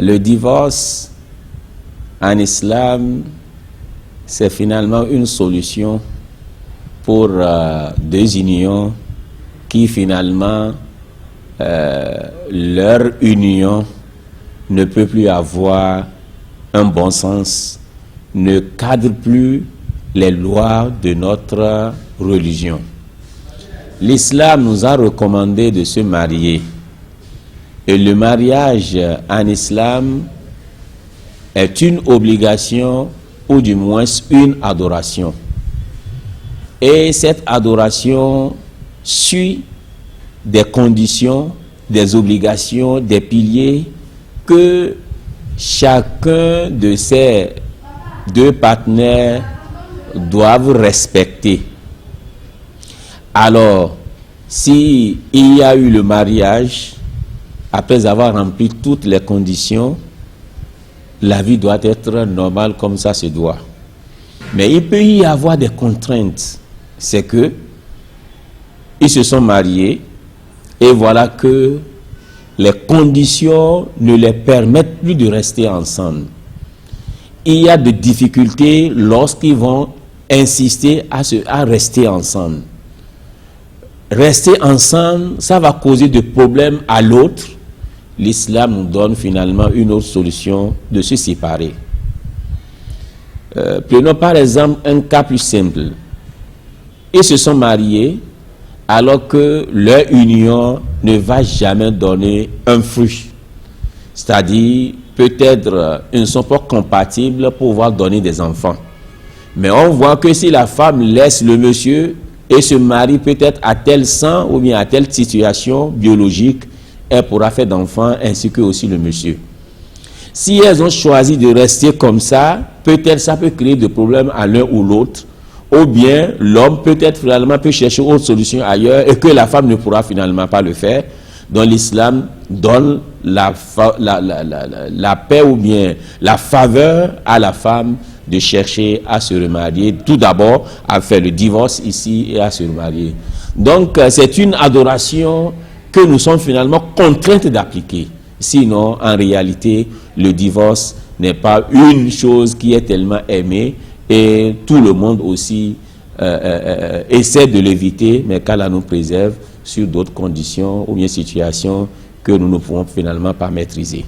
Le divorce en islam, c'est finalement une solution pour deux unions qui finalement, leur union ne peut plus avoir un bon sens, ne cadre plus les lois de notre religion. L'islam nous a recommandé de se marier. Et le mariage en islam est une obligation ou du moins une adoration. Et cette adoration suit des conditions, des obligations, des piliers que chacun de ces deux partenaires doivent respecter. Alors, s'il y a eu le mariage, après avoir rempli toutes les conditions, la vie doit être normale comme ça se doit. Mais il peut y avoir des contraintes. C'est que ils se sont mariés et voilà que les conditions ne les permettent plus de rester ensemble. Il y a des difficultés lorsqu'ils vont insister à rester ensemble. Rester ensemble, ça va causer des problèmes à l'autre. L'islam nous donne finalement une autre solution de se séparer. Prenons par exemple un cas plus simple. Ils se sont mariés alors que leur union ne va jamais donner un fruit. C'est-à-dire, peut-être ils ne sont pas compatibles pour pouvoir donner des enfants. Mais on voit que si la femme laisse le monsieur et se marie peut-être à tel sang ou bien à telle situation biologique, elle pourra faire d'enfants ainsi que aussi le monsieur. Si elles ont choisi de rester comme ça, peut-être ça peut créer des problèmes à l'un ou l'autre, ou bien l'homme peut-être finalement peut chercher autre solution ailleurs et que la femme ne pourra finalement pas le faire. Donc l'islam donne la paix ou bien la faveur à la femme de chercher à se remarier, tout d'abord à faire le divorce ici et à se remarier. Donc c'est une adoration que nous sommes finalement contraints d'appliquer. Sinon, en réalité, le divorce n'est pas une chose qui est tellement aimée et tout le monde aussi essaie de l'éviter, mais qu'Allah nous préserve sur d'autres conditions ou bien situations que nous ne pouvons finalement pas maîtriser.